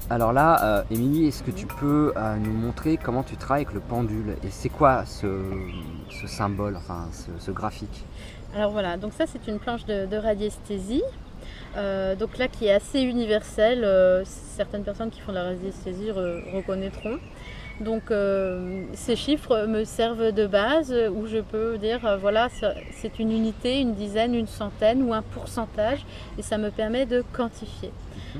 Alors là, Émilie, est-ce que tu peux nous montrer comment tu travailles avec le pendule? Et c'est quoi ce symbole, enfin ce graphique? Alors voilà, donc ça c'est une planche de radiesthésie, donc là qui est assez universelle, certaines personnes qui font de la radiesthésie reconnaîtront. Donc ces chiffres me servent de base où je peux dire voilà c'est une unité, une dizaine, une centaine ou un pourcentage et ça me permet de quantifier.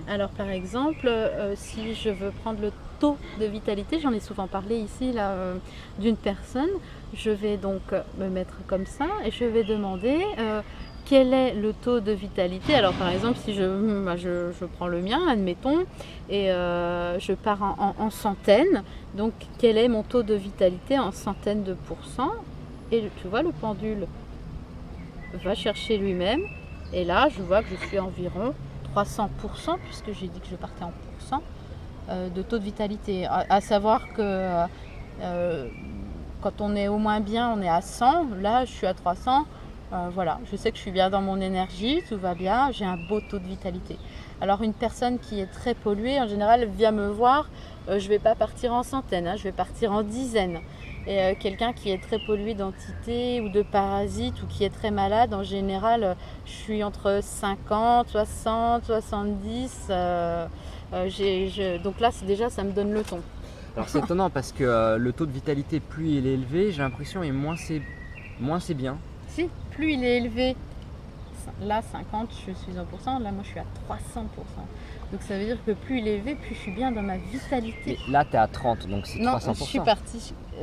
Alors par exemple, si je veux prendre le taux de vitalité, j'en ai souvent parlé ici là, d'une personne, je vais donc me mettre comme ça et je vais demander quel est le taux de vitalité. Alors par exemple si je prends le mien, admettons, et je pars en centaines, donc quel est mon taux de vitalité en centaines de pourcents, et tu vois le pendule va chercher lui-même et là je vois que je suis environ 300%, puisque j'ai dit que je partais en pourcent de taux de vitalité. À savoir que quand on est au moins bien, on est à 100. Là, je suis à 300. Voilà, je sais que je suis bien dans mon énergie, tout va bien, j'ai un beau taux de vitalité. Alors une personne qui est très polluée, en général, vient me voir, je ne vais pas partir en centaines, hein, je vais partir en dizaines. Et quelqu'un qui est très pollué d'entités ou de parasites ou qui est très malade, en général, je suis entre 50, 60, 70. Donc là, déjà, ça me donne le ton. Alors c'est étonnant parce que le taux de vitalité, plus il est élevé, j'ai l'impression, et moins c'est bien. Si, plus il est élevé, là 50, je suis en pourcent, là moi je suis à 300%. Donc ça veut dire que plus il est élevé, plus je suis bien dans ma vitalité. Et là tu es à 30, donc c'est 300%. Non,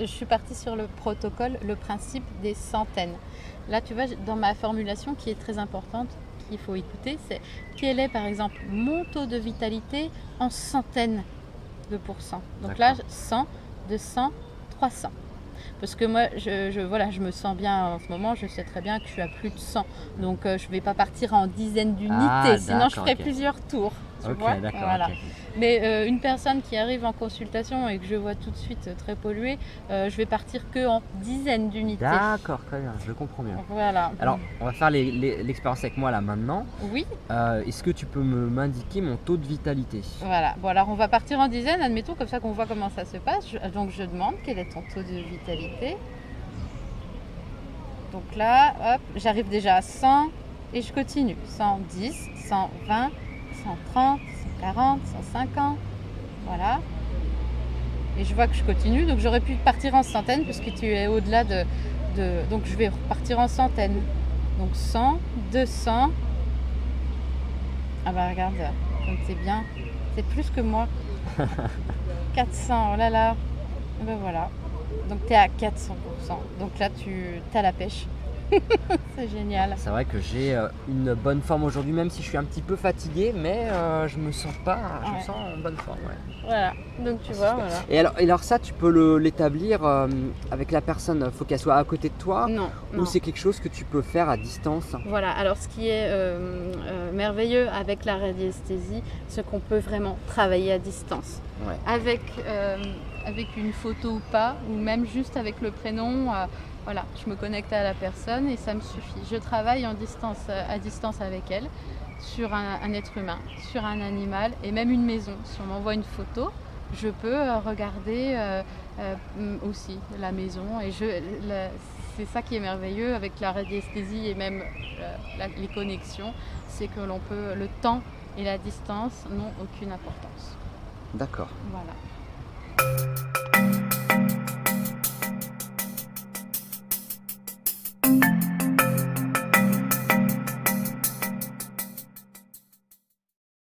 je suis partie sur le protocole, le principe des centaines. Là tu vois, dans ma formulation qui est très importante, qu'il faut écouter, c'est quel est par exemple mon taux de vitalité en centaines de pourcents. Donc là 100, 200, 300. Parce que moi, je me sens bien en ce moment, je sais très bien que je suis à plus de 100. Donc je ne vais pas partir en dizaines d'unités, sinon je ferai plusieurs tours. Tu vois, voilà. Okay. Mais une personne qui arrive en consultation et que je vois tout de suite très polluée, je vais partir que en dizaines d'unités. D'accord, très bien, je comprends bien. Voilà. Alors, on va faire l'expérience avec moi là maintenant. Oui. Est-ce que tu peux m'indiquer mon taux de vitalité? Voilà. Bon, alors on va partir en dizaines, admettons, comme ça qu'on voit comment ça se passe. Donc je demande quel est ton taux de vitalité. Donc là, hop, j'arrive déjà à 100 et je continue. 110, 120, 130, 140, 150. Voilà. Et je vois que je continue. Donc j'aurais pu partir en centaines puisque tu es au-delà de... Donc je vais repartir en centaines. Donc 100, 200. Ah bah regarde, comme c'est bien. C'est plus que moi. 400, oh là là. Et ben voilà. Donc tu es à 400%. Donc là tu as la pêche. C'est génial. C'est vrai que j'ai une bonne forme aujourd'hui, même si je suis un petit peu fatigué, mais je me sens en bonne forme. Ouais. Voilà, donc tu vois, voilà. Et alors ça, tu peux l'établir avec la personne, faut qu'elle soit à côté de toi? Non. Ou c'est quelque chose que tu peux faire à distance? Voilà, alors ce qui est merveilleux avec la radiesthésie, c'est qu'on peut vraiment travailler à distance. Ouais. Avec une photo ou pas, ou même juste avec le prénom. Voilà, je me connecte à la personne et ça me suffit. Je travaille à distance avec elle, sur un être humain, sur un animal et même une maison. Si on m'envoie une photo, je peux regarder aussi la maison. Et c'est ça qui est merveilleux avec la radiesthésie et même les connexions, c'est que le temps et la distance n'ont aucune importance. D'accord. Voilà.